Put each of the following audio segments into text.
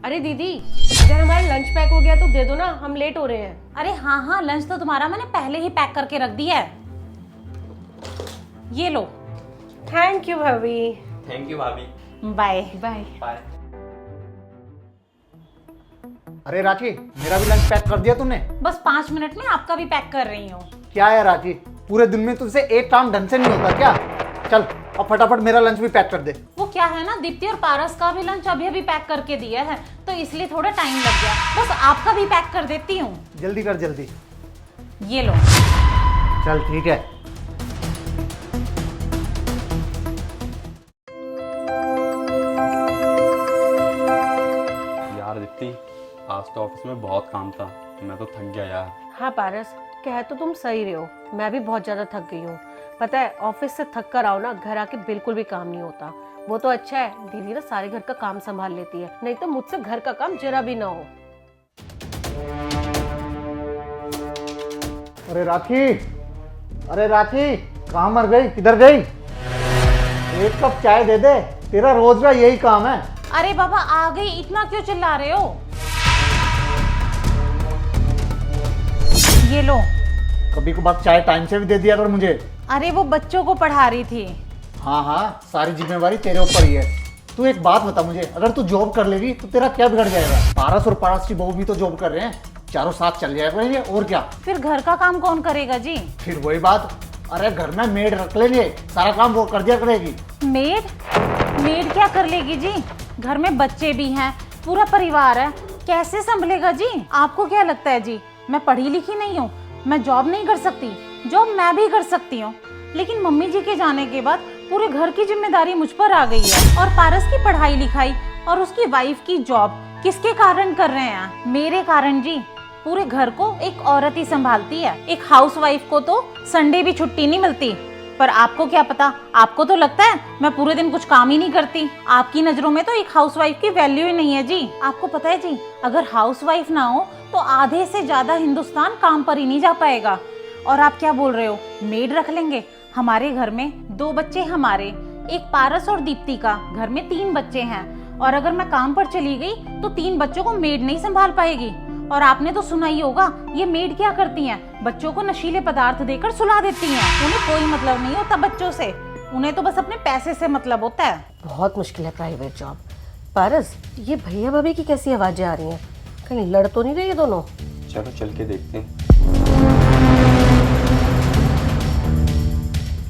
अरे दीदी, अगर हमारा लंच पैक हो गया तो दे दो ना, हम लेट हो रहे हैं। अरे हाँ हाँ, लंच तो तुम्हारा मैंने पहले ही पैक करके रख दिया है। ये लो। थैंक यू भाभी। थैंक यू भाभी। Bye bye. बाय। अरे रांची, मेरा भी लंच पैक कर दिया तूने? बस 5 मिनट में आपका भी पैक कर रही हूँ। क्या है रांची, पूरे दिन में तुझसे एक काम ढंग से नहीं होता क्या? चल अब फटाफट मेरा लंच भी पैक कर दे। वो क्या है ना, दीप्ति और पारस का भी लंच अभी अभी पैक करके दिया है, तो इसलिए थोड़ा टाइम लग गया। बस आपका भी पैक कर देती हूँ। जल्दी कर जल्दी। ये लो। चल ठीक है। यार दीप्ति, आज तो ऑफिस में बहुत काम था, मैं तो थक गया यार। हाँ पारस, कह तो तुम सही रहे हो, मैं भी बहुत ज्यादा थक गई हूँ। पता है, ऑफिस से थक कर आओ ना, घर आके बिल्कुल भी काम नहीं होता। वो तो अच्छा है दीदी ना सारे घर का काम संभाल लेती है, नहीं तो मुझसे घर का काम जरा भी ना हो। अरे राखी, अरे राखी, कहाँ मर गई, किधर गई? एक कप चाय दे दे, तेरा रोज का यही काम है। अरे बाबा आ गई, इतना क्यों चिल्ला रहे हो? ये लो। कभी कभार चाय टाइम से भी दे दिया कर मुझे। अरे वो बच्चों को पढ़ा रही थी। हाँ हाँ, सारी जिम्मेवारी तेरे ऊपर ही है। तू एक बात बता मुझे, अगर तू जॉब कर लेगी तो तेरा क्या बिगड़ जाएगा? पारस और पारस की बहू भी तो जॉब कर रहे हैं, चारों साथ चल जाया करेंगे और क्या। फिर घर का काम कौन करेगा जी? फिर वही बात, अरे घर में मेड रख लेंगे, सारा काम वो कर दिया करेगी। मेड? मेड क्या कर लेगी जी? घर में बच्चे भी हैं, पूरा परिवार है, कैसे संभलेगा जी? आपको क्या लगता है जी, मैं पढ़ी लिखी नहीं हूँ, मैं जॉब नहीं कर सकती? जॉब मैं भी कर सकती हूँ, लेकिन मम्मी जी के जाने के बाद पूरे घर की जिम्मेदारी मुझ पर आ गई है। और पारस की पढ़ाई लिखाई और उसकी वाइफ की जॉब किसके कारण कर रहे हैं? मेरे कारण जी। पूरे घर को एक औरत ही संभालती है, एक हाउसवाइफ को तो संडे भी छुट्टी नहीं मिलती। पर आपको क्या पता, आपको तो लगता है मैं पूरे दिन कुछ काम ही नहीं करती। आपकी नजरों में तो एक हाउसवाइफ की वैल्यू ही नहीं है जी। आपको पता है जी, अगर हाउसवाइफ ना हो तो आधे से ज्यादा हिंदुस्तान काम पर ही नहीं जा पाएगा। और आप क्या बोल रहे हो, मेड रख लेंगे? हमारे घर में 2 बच्चे हमारे, एक पारस और दीप्ति का, घर में 3 बच्चे हैं। और अगर मैं काम पर चली गई तो 3 बच्चों को मेड नहीं संभाल पाएगी। और आपने तो सुना ही होगा, ये मेड क्या करती हैं? बच्चों को नशीले पदार्थ देकर सुला देती हैं। उन्हें कोई मतलब नहीं होता बच्चों से, उन्हें तो बस अपने पैसे से मतलब होता है। बहुत मुश्किल है प्राइवेट जॉब। पारस, ये भैया भाभी की कैसी आवाजें आ रही हैं? कहीं लड़ तो नहीं रहे ये दोनों? चलो चल के देखते हैं।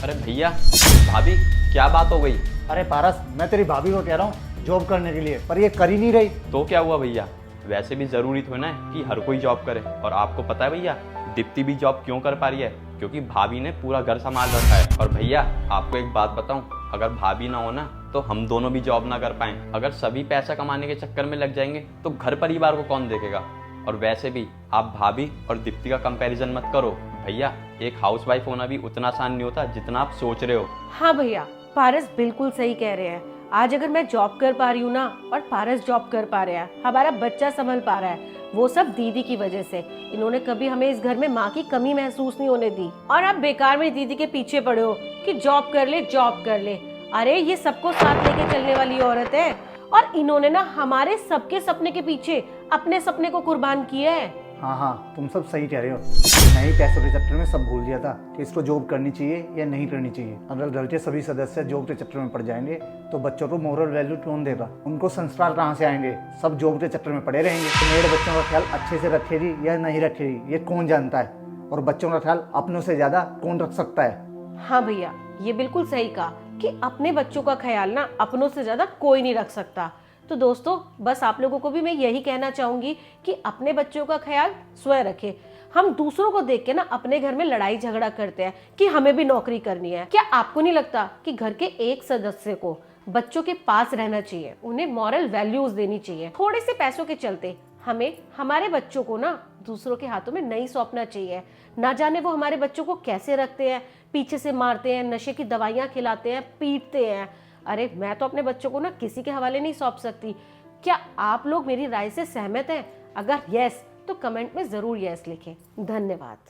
अरे भैया, भाभी, क्या बात हो गई? अरे पारस, मैं तेरी भाभी को कह रहा हूँ जॉब करने के लिए, पर ये कर ही नहीं रही। तो क्या हुआ भैया, वैसे भी जरूरी थोड़ा ना है कि हर कोई जॉब करे। और आपको पता है भैया, दीप्ति भी जॉब क्यों कर पा रही है? क्योंकि भाभी ने पूरा घर संभाल रखा है। और भैया आपको एक बात बताऊं, अगर भाभी ना हो ना तो हम दोनों भी जॉब ना कर पाए। अगर सभी पैसा कमाने के चक्कर में लग जाएंगे तो घर परिवार को कौन देखेगा? और वैसे भी आप भाभी और दीप्ति का कंपैरिजन मत करो भैया, एक हाउसवाइफ होना भी उतना आसान नहीं होता जितना आप सोच रहे हो। हाँ भैया, पारस बिल्कुल सही कह रहे हैं। आज अगर मैं जॉब कर पा रही हूँ ना, और पारस जॉब कर पा रहे हैं, हमारा बच्चा संभल पा रहा है, वो सब दीदी की वजह से। इन्होंने कभी हमें इस घर में माँ की कमी महसूस नहीं होने दी। और आप बेकार में दीदी के पीछे पड़े हो कि जॉब कर ले, जॉब कर ले। अरे ये सबको साथ लेके चलने वाली औरत है, और इन्होंने ना हमारे सबके सपने के पीछे अपने सपने को कुर्बान किया है। हाँ हाँ, तुम सब सही कह रहे हो। नहीं, पैसों के चक्कर में सब भूल गया था कि इसको जॉब करनी चाहिए या नहीं करनी चाहिए। अगर घर के सभी सदस्य जॉब के चक्कर में पड़ जाएंगे तो बच्चों को मोरल वैल्यू कौन देगा? उनको संस्कार कहाँ से आएंगे? सब जॉब के चक्कर में पड़े रहेंगे। तो मेरे बच्चों का ख्याल अच्छे से रखेगी या नहीं रखेगी, ये कौन जानता है? और बच्चों का ख्याल अपनों से ज्यादा कौन रख सकता है? हाँ भैया, ये बिल्कुल सही कहा कि अपने बच्चों का ख्याल ना अपनों से ज्यादा कोई नहीं रख सकता। तो दोस्तों, बस आप लोगों को भी मैं यही कहना चाहूंगी कि अपने बच्चों का ख्याल स्वयं रखें। हम दूसरों को देख के ना अपने घर में लड़ाई झगड़ा करते हैं कि हमें भी नौकरी करनी है। क्या आपको नहीं लगता कि घर के एक सदस्य को बच्चों के पास रहना चाहिए, उन्हें मॉरल वैल्यूज देनी चाहिए? थोड़े से पैसों के चलते हमें हमारे बच्चों को ना दूसरों के हाथों में नहीं सौंपना चाहिए। ना जाने वो हमारे बच्चों को कैसे रखते हैं, पीछे से मारते हैं, नशे की दवाइयाँ खिलाते हैं, पीटते हैं। अरे मैं तो अपने बच्चों को ना किसी के हवाले नहीं सौंप सकती। क्या आप लोग मेरी राय से सहमत हैं? अगर यस तो कमेंट में जरूर यस लिखें। धन्यवाद।